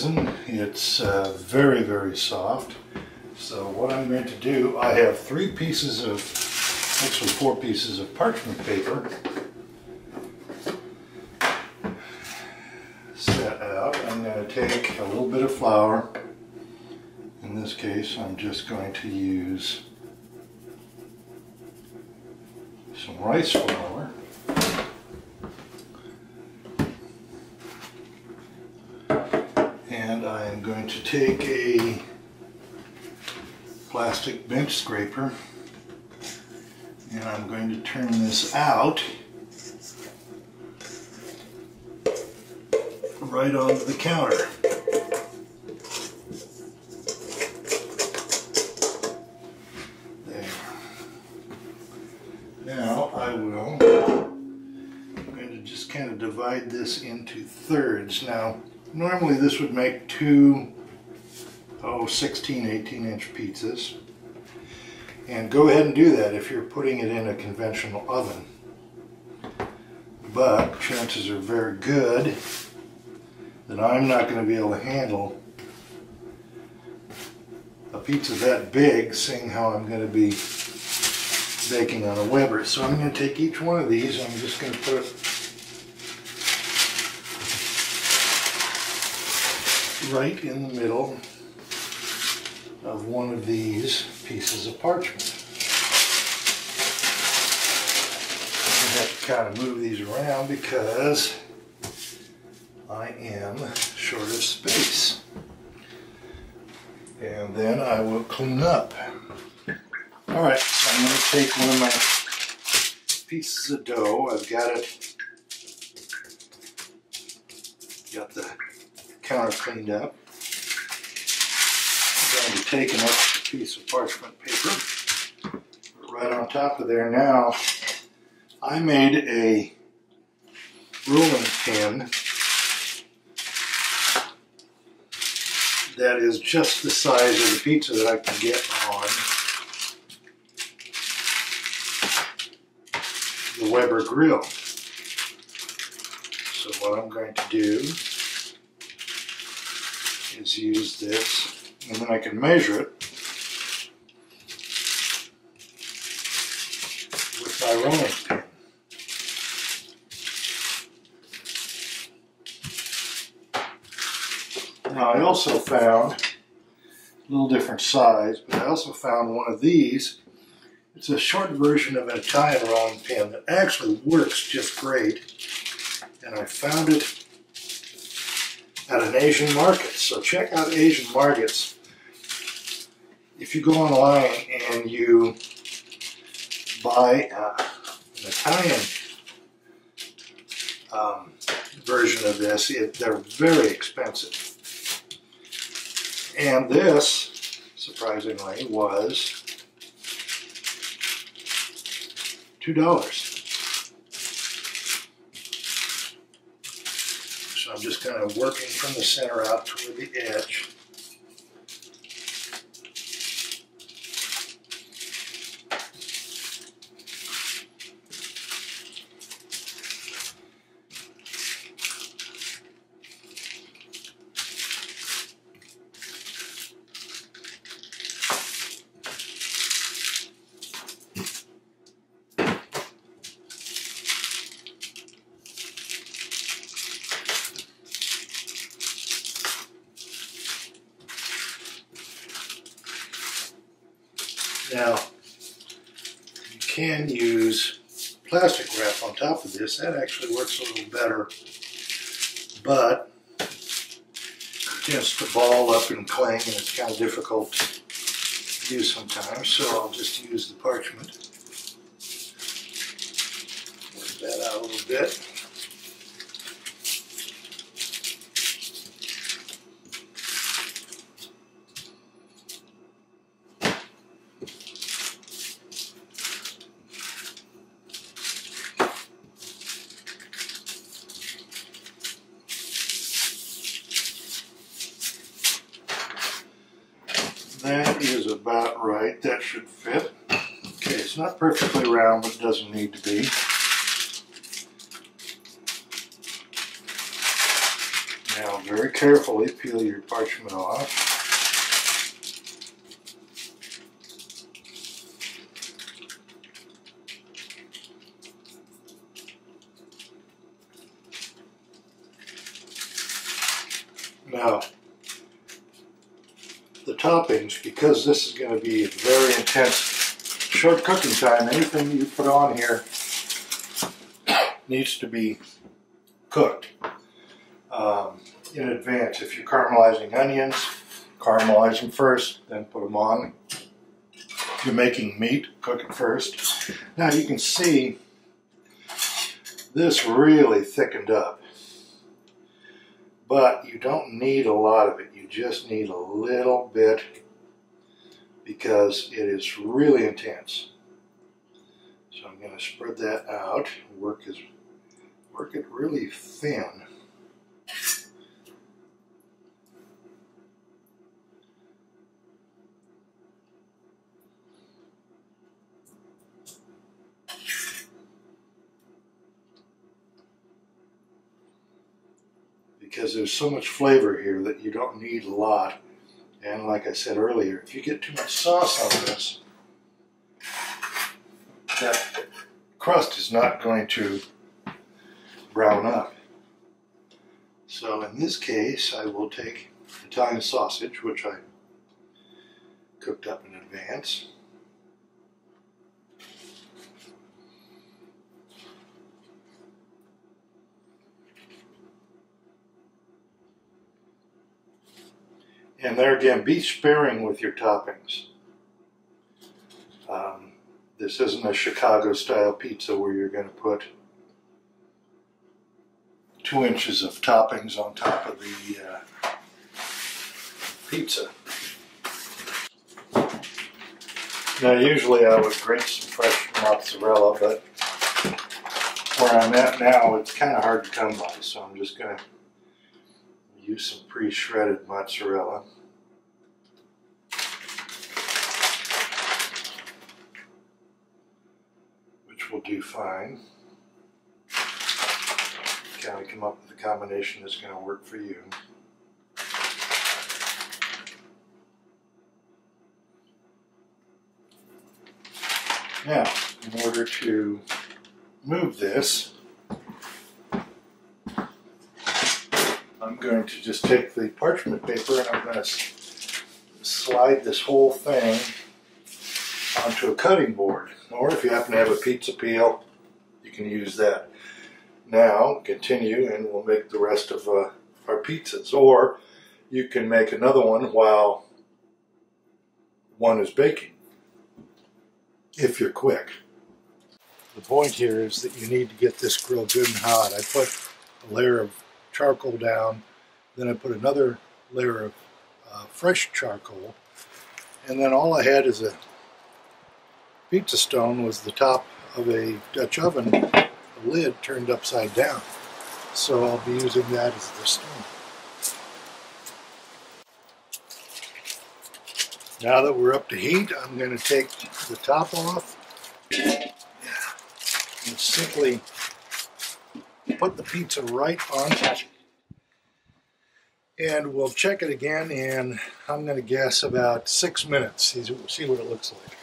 reason. It's very, very soft. So what I'm going to do, I have 4 pieces of parchment paper set out. I'm going to take a little bit of flour. In this case, I'm just going to use some rice flour. And I'm going to take a plastic bench scraper and I'm going to turn this out right onto the counter. There. Now I'm going to just kind of divide this into thirds. Now normally this would make 2 16, 18-inch pizzas. And go ahead and do that if you're putting it in a conventional oven. But chances are very good that I'm not going to be able to handle a pizza that big, seeing how I'm going to be baking on a Weber. So I'm going to take each one of these and I'm just going to put it right in the middle of one of these pieces of parchment. I have to kind of move these around because I am short of space. And then I will clean up. Alright, so I'm going to take one of my pieces of dough. I've got the counter cleaned up. I'm going to take an extra piece of parchment paper, put it right on top of there. Now, I made a rolling pin that is just the size of the pizza that I can get on the Weber grill. So what I'm going to do is use this, and then I can measure it with my rolling pin. Now I also found a little different size, but I also found one of these. It's a short version of an Italian rolling pin that actually works just great, and I found it at an Asian market. So check out Asian markets. If you go online and you buy an Italian version of this, they're very expensive. And this, surprisingly, was $2. So I'm just kind of working from the center out toward the edge. Now, you can use plastic wrap on top of this. That actually works a little better, but it tends to ball up and cling, and it's kind of difficult to do sometimes, so I'll just use the parchment. Work that out a little bit. That is about right. That should fit. Okay, it's not perfectly round, but it doesn't need to be. Now, very carefully peel your parchment off. Now, the toppings, because this is going to be very intense, short cooking time, anything you put on here needs to be cooked in advance. If you're caramelizing onions, caramelize them first, then put them on. If you're making meat, cook it first. Now you can see this really thickened up. But you don't need a lot of it. You just need a little bit because it is really intense. So I'm going to spread that out. Work it really thin. Because there's so much flavor here that you don't need a lot. And like I said earlier, if you get too much sauce on this, that crust is not going to brown up. So in this case, I will take Italian sausage, which I cooked up in advance. And there again, be sparing with your toppings. This isn't a Chicago-style pizza where you're going to put 2 inches of toppings on top of the pizza. Now, usually I would grate some fresh mozzarella, but where I'm at now, it's kind of hard to come by, so I'm just going to use some pre-shredded mozzarella. Which will do fine. Kind of come up with a combination that's going to work for you. Now, in order to move this, I'm going to just take the parchment paper and I'm going to slide this whole thing onto a cutting board. Or if you happen to have a pizza peel, you can use that. Now, continue and we'll make the rest of our pizzas. Or you can make another one while one is baking, if you're quick. The point here is that you need to get this grill good and hot. I put a layer of charcoal down, then I put another layer of fresh charcoal, and then all I had is a pizza stone was the top of a Dutch oven, the lid turned upside down. So I'll be using that as the stone. Now that we're up to heat, I'm going to take the top off and simply put the pizza right on top. And we'll check it again in, I'm going to guess, about 6 minutes. See what it looks like.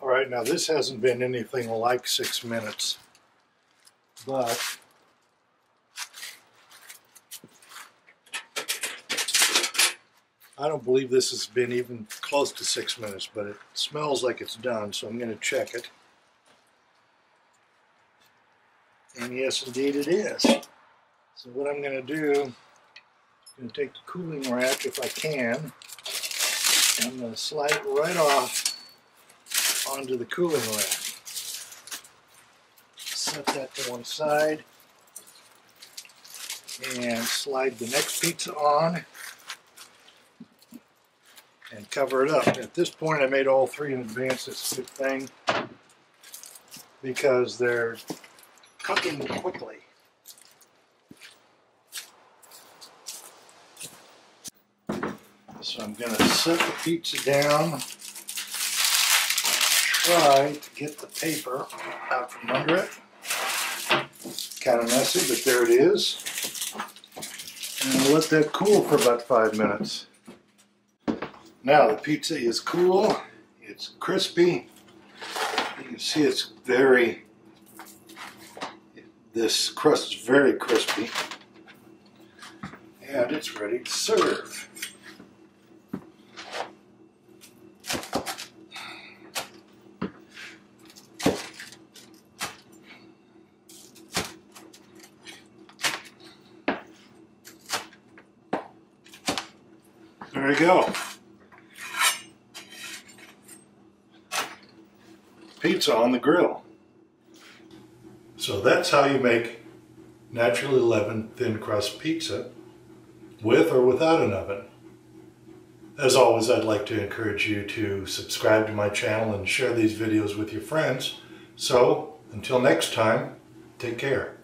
Alright, now this hasn't been anything like 6 minutes, but I don't believe this has been even close to 6 minutes, but it smells like it's done, so I'm going to check it. And yes, indeed it is. So what I'm going to do, I'm going to take the cooling rack if I can, and I'm going to slide it right off onto the cooling rack. Set that to one side and slide the next pizza on and cover it up. At this point I made all three in advance. It's a good thing because they're cooking quickly. So I'm going to set the pizza down, try to get the paper out from under it. Kind of messy, but there it is. And I'll let that cool for about 5 minutes. Now the pizza is cool. It's crispy. You can see it's this crust is very crispy. And it's ready to serve. There we go. Pizza on the grill. So that's how you make naturally leavened thin crust pizza with or without an oven. As always, I'd like to encourage you to subscribe to my channel and share these videos with your friends. So until next time, take care.